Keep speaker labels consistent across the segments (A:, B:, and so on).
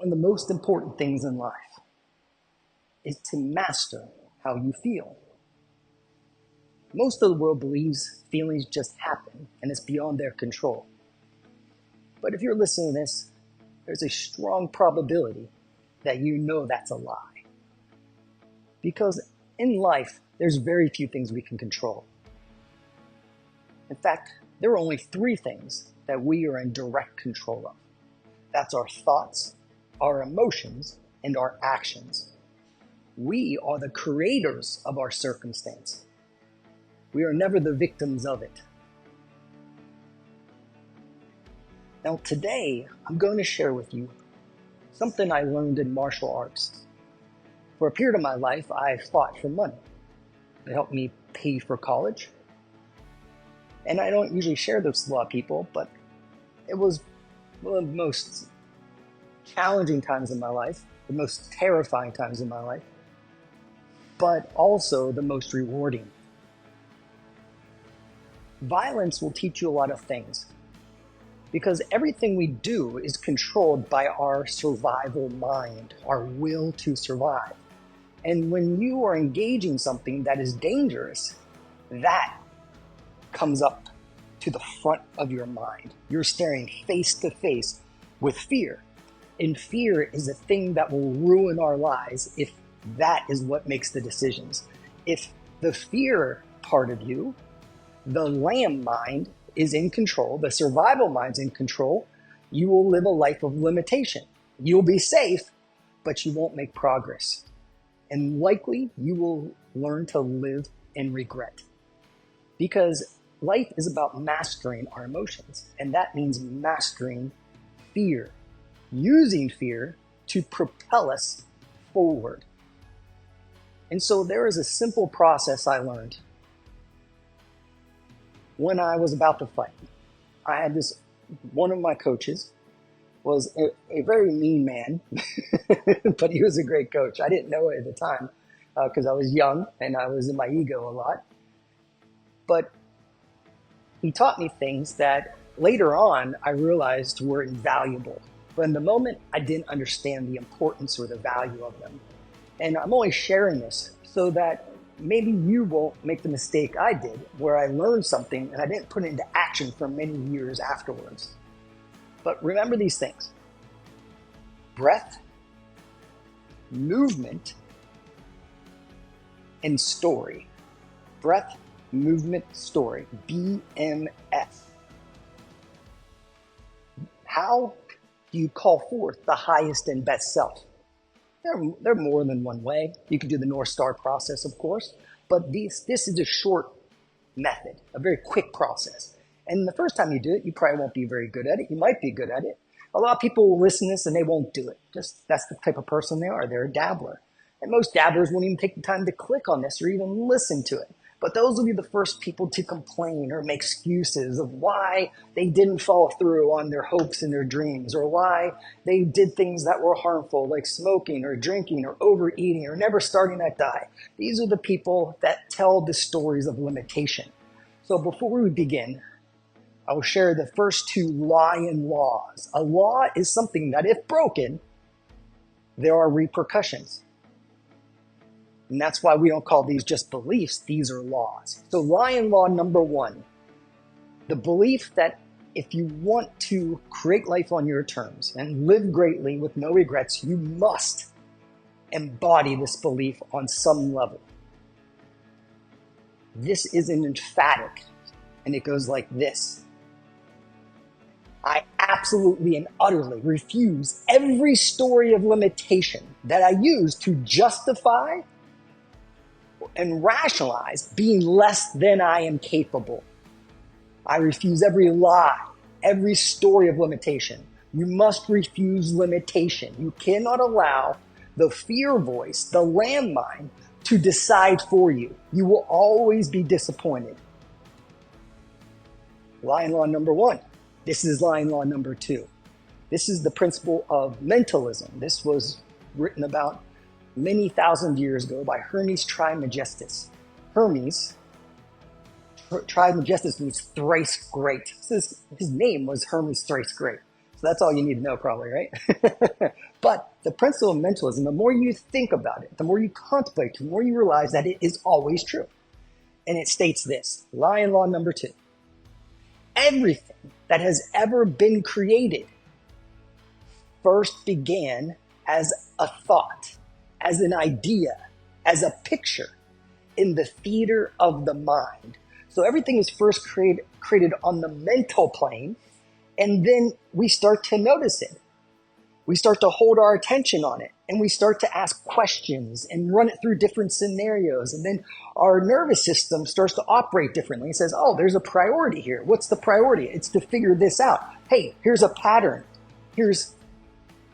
A: One of the most important things in life is to master how you feel. Most of the world believes feelings just happen and it's beyond their control. But if you're listening to this, there's a strong probability that you know that's a lie. Because in life, there's very few things we can control. In fact, there are only three things that we are in direct control of. That's our thoughts, our emotions, and our actions. We are the creators of our circumstance. We are never the victims of it. Now today, I'm going to share with you something I learned in martial arts. For a period of my life, I fought for money. It helped me pay for college. And I don't usually share this with a lot of people, but it was one of the most challenging times in my life, the most terrifying times in my life, but also the most rewarding. Violence will teach you a lot of things because everything we do is controlled by our survival mind, our will to survive. And when you are engaging something that is dangerous, that comes up to the front of your mind. You're staring face to face with fear. And fear is a thing that will ruin our lives if that is what makes the decisions. If the fear part of you, the lamb mind, is in control, the survival mind's in control, you will live a life of limitation. You'll be safe, but you won't make progress. And likely you will learn to live in regret. Because life is about mastering our emotions, and that means mastering fear, using fear to propel us forward. And so there is a simple process I learned when I was about to fight. I had one of my coaches was a very mean man, but he was a great coach. I didn't know it at the time because I was young and I was in my ego a lot. But he taught me things that later on I realized were invaluable. But in the moment, I didn't understand the importance or the value of them. And I'm only sharing this so that maybe you won't make the mistake I did, where I learned something and I didn't put it into action for many years afterwards. But remember these things: breath, movement, and story. Breath, movement, story. BMS. How do you call forth the highest and best self? There are more than one way. You can do the North Star process, of course, but this is a short method, a very quick process. And the first time you do it, you probably won't be very good at it. You might be good at it. A lot of people will listen to this and they won't do it. Just that's the type of person they are. They're a dabbler. And most dabblers won't even take the time to click on this or even listen to it. But those will be the first people to complain or make excuses of why they didn't follow through on their hopes and their dreams, or why they did things that were harmful, like smoking or drinking or overeating or never starting that diet. These are the people that tell the stories of limitation. So before we begin, I will share the first two lion laws. A law is something that, if broken, there are repercussions. And that's why we don't call these just beliefs, these are laws. So lion law number one, the belief that if you want to create life on your terms and live greatly with no regrets, you must embody this belief on some level. This is an emphatic, and it goes like this: I absolutely and utterly refuse every story of limitation that I use to justify and rationalize being less than I am capable. I refuse every lie, every story of limitation. You must refuse limitation. You cannot allow the fear voice, the landmine, to decide for you. You will always be disappointed. Lion law number one. This is lion law number two. This is the principle of mentalism. This was written about many thousand years ago by Hermes Trismegistus. Hermes Trismegistus means thrice great. His name was Hermes thrice great. So that's all you need to know probably, right? But the principle of mentalism, the more you think about it, the more you contemplate, the more you realize that it is always true. And it states this, lion law number 2. Everything that has ever been created first began as a thought, as an idea, as a picture in the theater of the mind. So everything is first created on the mental plane, and then we start to notice it. We start to hold our attention on it, and we start to ask questions and run it through different scenarios. And then our nervous system starts to operate differently. It says, oh, there's a priority here. What's the priority? It's to figure this out. Hey, here's a pattern. Here's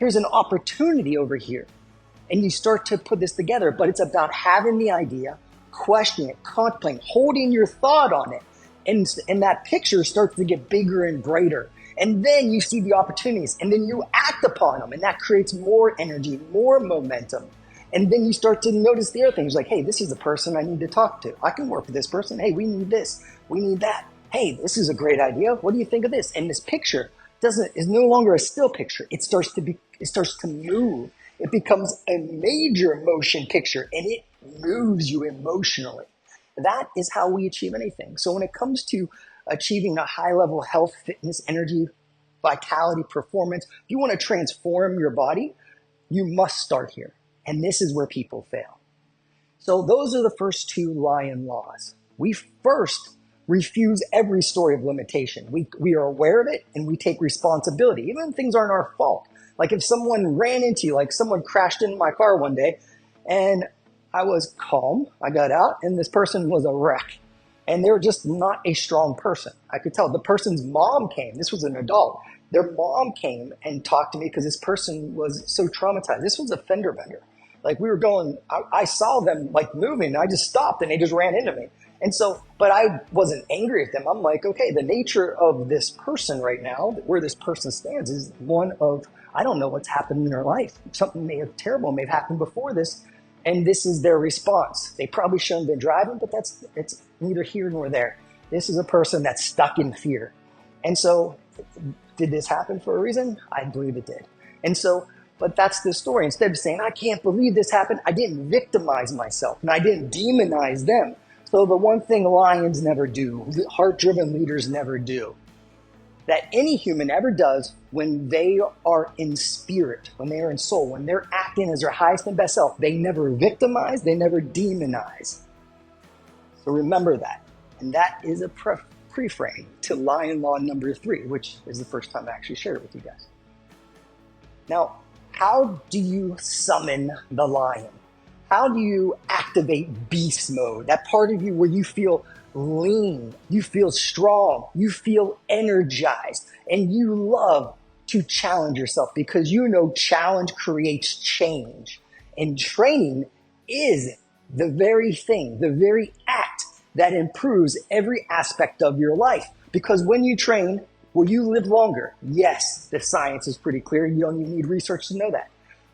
A: an opportunity over here. And you start to put this together, but it's about having the idea, questioning it, contemplating, holding your thought on it. And that picture starts to get bigger and brighter. And then you see the opportunities, and then you act upon them, and that creates more energy, more momentum. And then you start to notice the other things, like, hey, this is the person I need to talk to. I can work with this person. Hey, we need this. We need that. Hey, this is a great idea. What do you think of this? And this picture is no longer a still picture. It starts to move. It becomes a major motion picture, and it moves you emotionally. That is how we achieve anything. So when it comes to achieving a high level health, fitness, energy, vitality, performance, if you want to transform your body, you must start here. And this is where people fail. So those are the first 2 lion laws. We first refuse every story of limitation. We are aware of it, and we take responsibility, even when things aren't our fault. Like if someone ran into you, like someone crashed into my car one day, and I was calm. I got out, and this person was a wreck. And they were just not a strong person. I could tell. The person's mom came. This was an adult. Their mom came and talked to me because this person was so traumatized. This was a fender bender. Like we were going, I saw them like moving. I just stopped, and they just ran into me. And so, but I wasn't angry at them. I'm like, okay, the nature of this person right now, where this person stands, is one of, I don't know what's happened in their life. Something terrible may have happened before this. And this is their response. They probably shouldn't have been driving, but it's neither here nor there. This is a person that's stuck in fear. And so, did this happen for a reason? I believe it did. And so, but that's the story. Instead of saying, I can't believe this happened, I didn't victimize myself, and I didn't demonize them. So the one thing lions never do, heart-driven leaders never do, that any human ever does when they are in spirit, when they are in soul, when they're acting as their highest and best self, they never victimize, they never demonize. So remember that. And that is a pre-frame to lion law number 3, which is the first time I actually shared it with you guys. Now, how do you summon the lion? How do you activate beast mode? That part of you where you feel lean, you feel strong, you feel energized, and you love to challenge yourself because you know challenge creates change. And training is the very thing, the very act that improves every aspect of your life. Because when you train, will you live longer? Yes, the science is pretty clear. You don't even need research to know that.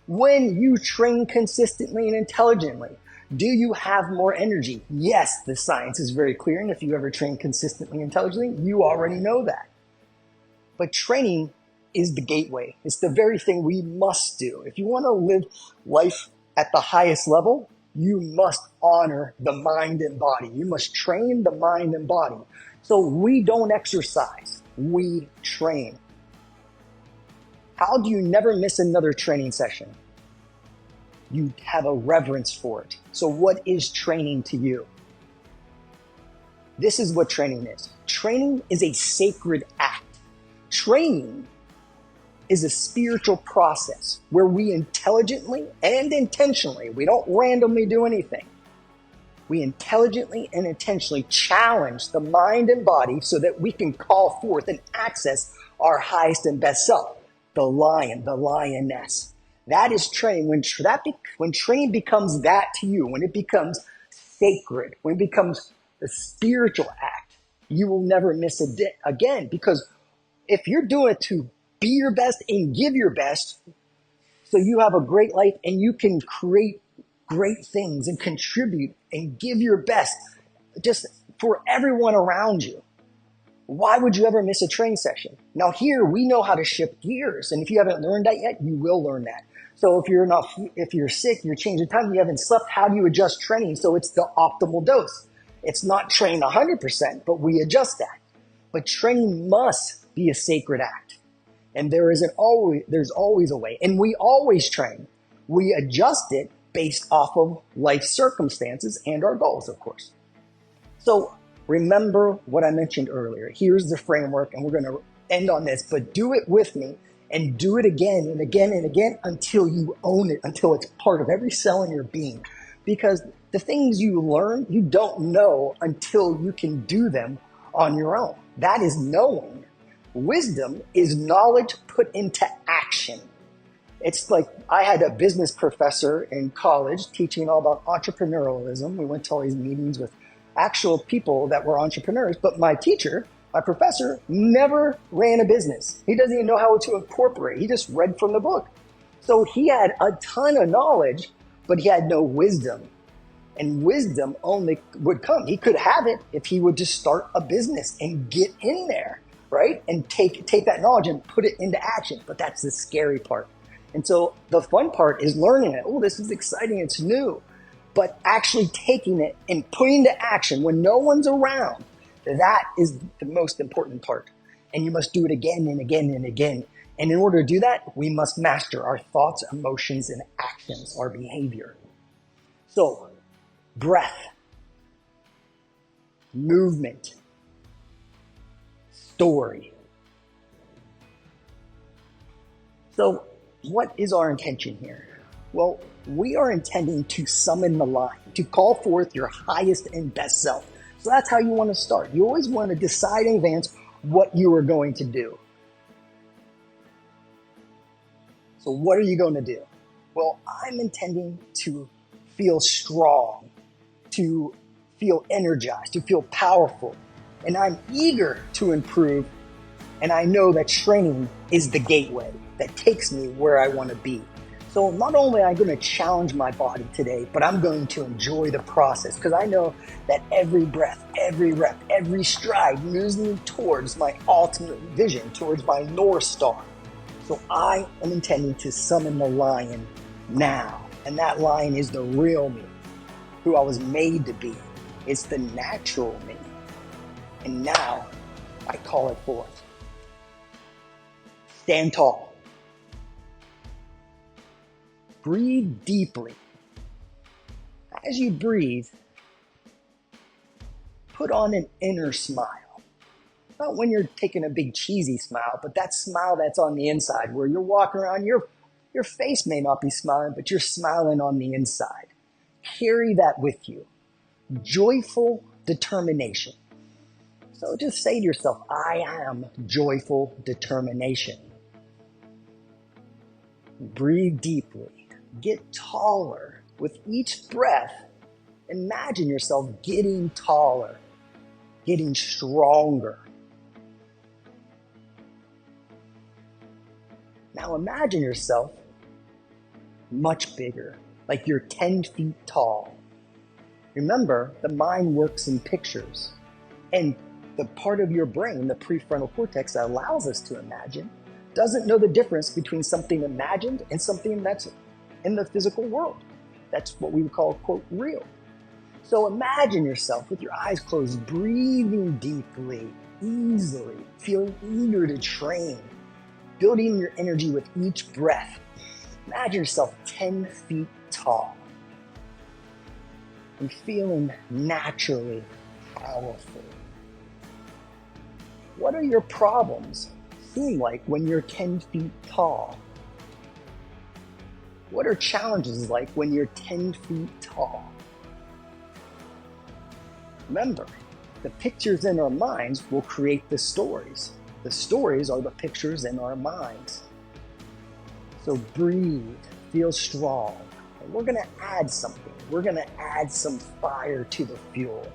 A: When you train consistently and intelligently, do you have more energy? Yes, the science is very clear. And if you ever train consistently and intelligently, you already know that. But training is the gateway. It's the very thing we must do. If you want to live life at the highest level, you must honor the mind and body. You must train the mind and body. So we don't exercise, we train. How do you never miss another training session? You have a reverence for it. So what is training to you? This is what training is. Training is a sacred act. Training is a spiritual process where we intelligently and intentionally, we don't randomly do anything. We intelligently and intentionally challenge the mind and body so that we can call forth and access our highest and best self, the lion, the lioness. That is training. When training becomes that to you, when it becomes sacred, when it becomes a spiritual act, you will never miss a day again. Because if you're doing it to be your best and give your best, so you have a great life and you can create great things and contribute and give your best just for everyone around you, Why would you ever miss a training session? Now here we know how to shift gears, and if you haven't learned that yet, you will learn that. So if you're sick, you're changing time, you haven't slept, how do you adjust training so it's the optimal dose? It's not train 100%, but we adjust that. But training must be a sacred act. And there's always a way. And we always train. We adjust it based off of life circumstances and our goals, of course. So remember what I mentioned earlier. Here's the framework, and we're going to end on this, but do it with me and do it again and again and again until you own it, until it's part of every cell in your being. Because the things you learn, you don't know until you can do them on your own. That is knowing. Wisdom is knowledge put into action. It's like I had a business professor in college teaching all about entrepreneurialism. We went to all these meetings with actual people that were entrepreneurs, but my teacher, my professor, never ran a business. He doesn't even know how to incorporate. He just read from the book. So he had a ton of knowledge, but he had no wisdom. And wisdom only would come. He could have it if he would just start a business and get in there, right? And take that knowledge and put it into action. But that's the scary part. And so the fun part is learning it. Oh, this is exciting. It's new. But actually taking it and putting it into action when no one's around, that is the most important part. And you must do it again and again and again. And in order to do that, we must master our thoughts, emotions, and actions, our behavior. So, breath, movement, story. So, what is our intention here? Well, we are intending to summon the line, to call forth your highest and best self. So that's how you want to start. You always want to decide in advance what you are going to do. So what are you going to do? Well, I'm intending to feel strong, to feel energized, to feel powerful. And I'm eager to improve. And I know that training is the gateway that takes me where I want to be. So not only am I going to challenge my body today, but I'm going to enjoy the process because I know that every breath, every rep, every stride moves me towards my ultimate vision, towards my North Star. So I am intending to summon the lion now. And that lion is the real me, who I was made to be. It's the natural me. And now I call it forth. Stand tall. Breathe deeply. As you breathe, put on an inner smile. Not when you're taking a big cheesy smile, but that smile that's on the inside where you're walking around, your face may not be smiling, but you're smiling on the inside. Carry that with you. Joyful determination. So just say to yourself, I am joyful determination. Breathe deeply. Get taller. With each breath, imagine yourself getting taller, getting stronger. Now imagine yourself much bigger, like you're 10 feet tall. Remember, the mind works in pictures, and the part of your brain, the prefrontal cortex that allows us to imagine, doesn't know the difference between something imagined and something that's in the physical world. That's what we would call, quote, real. So imagine yourself with your eyes closed, breathing deeply, easily, feeling eager to train, building your energy with each breath. Imagine yourself 10 feet tall and feeling naturally powerful. What are your problems seem like when you're 10 feet tall? What are challenges like when you're 10 feet tall? Remember, the pictures in our minds will create the stories. The stories are the pictures in our minds. So breathe, feel strong. And we're going to add something. We're going to add some fire to the fuel.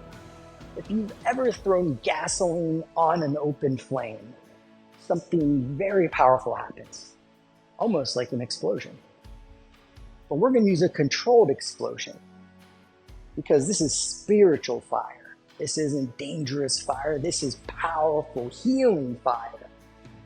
A: If you've ever thrown gasoline on an open flame, something very powerful happens, almost like an explosion. But we're going to use a controlled explosion because this is spiritual fire. This isn't dangerous fire. This is powerful, healing fire.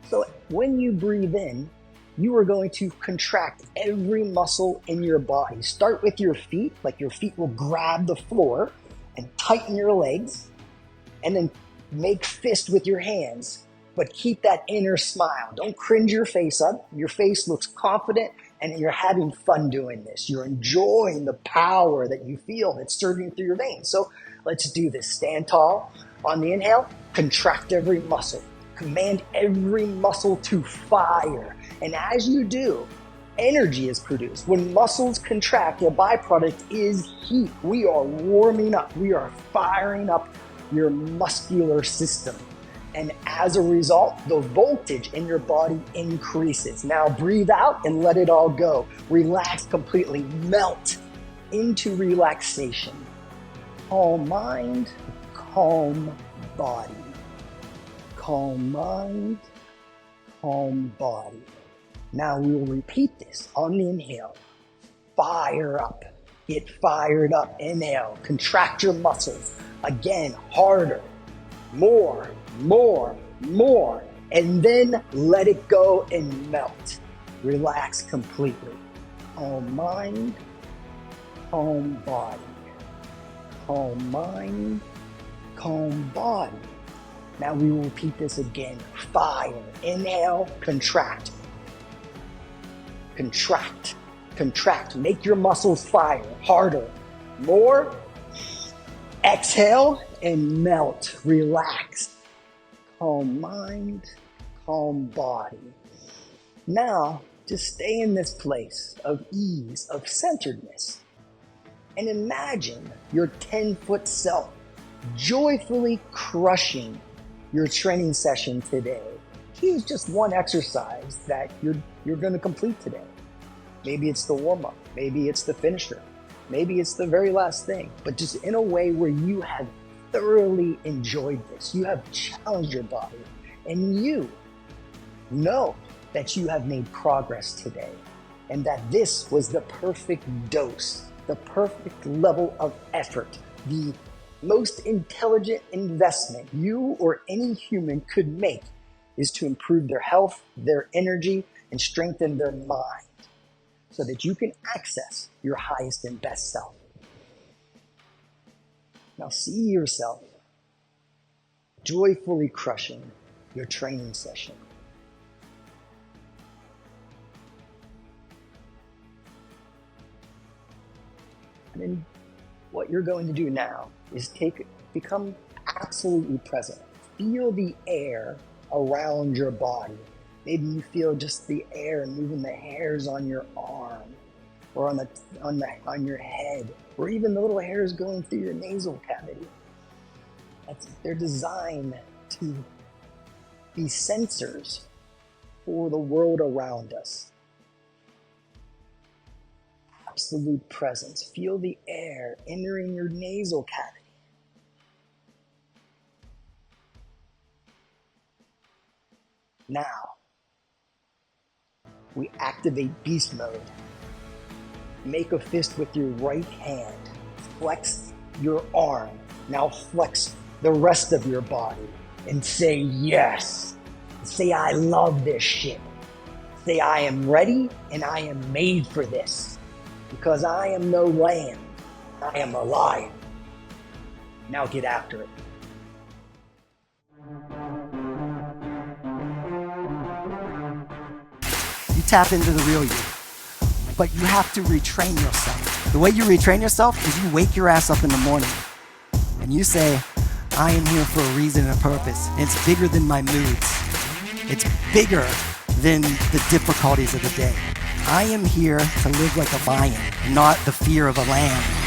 A: So when you breathe in, you are going to contract every muscle in your body. Start with your feet, like your feet will grab the floor, and tighten your legs, and then make fist with your hands, but keep that inner smile. Don't cringe your face up. Your face looks confident, and you're having fun doing this. You're enjoying the power that you feel that's surging through your veins. So let's do this. Stand tall. On the inhale, contract every muscle. Command every muscle to fire. And as you do, energy is produced. When muscles contract, the byproduct is heat. We are warming up. We are firing up your muscular system. And as a result, the voltage in your body increases. Now breathe out and let it all go. Relax completely. Melt into relaxation. Calm mind, calm body. Calm mind, calm body. Now we will repeat this on the inhale. Fire up. Get fired up. Inhale. Contract your muscles. Again, harder. More. And then let it go and melt. Relax completely. Calm mind, calm body. Calm mind, calm body. Now we will repeat this again. Fire. Inhale, contract. Contract. Contract. Make your muscles fire. Harder. More. Exhale and melt. Relax. Calm mind, calm body. Now, just stay in this place of ease, of centeredness. And imagine your 10-foot self joyfully crushing your training session today. Choose just one exercise that you're going to complete today. Maybe it's the warm-up. Maybe it's the finisher. Maybe it's the very last thing. But just in a way where you have thoroughly enjoyed this. You have challenged your body. And you know that you have made progress today. And that this was the perfect dose, the perfect level of effort, the most intelligent investment you or any human could make is to improve their health, their energy, and strengthen their mind so that you can access your highest and best self. Now see yourself joyfully crushing your training session. And then what you're going to do now is become absolutely present. Feel the air around your body. Maybe you feel just the air moving the hairs on your arm or on your head, or even the little hairs going through your nasal cavity. They're designed to be sensors for the world around us. Absolute presence. Feel the air entering your nasal cavity. Now, we activate beast mode. Make a fist with your right hand. Flex your arm. Now flex the rest of your body and say yes. Say, I love this shit. Say, I am ready and I am made for this. Because I am no lamb. I am a lion. Now get after it.
B: You tap into the real you. But you have to retrain yourself. The way you retrain yourself is you wake your ass up in the morning and you say, I am here for a reason and a purpose. And it's bigger than my moods. It's bigger than the difficulties of the day. I am here to live like a lion, not the fear of a lamb.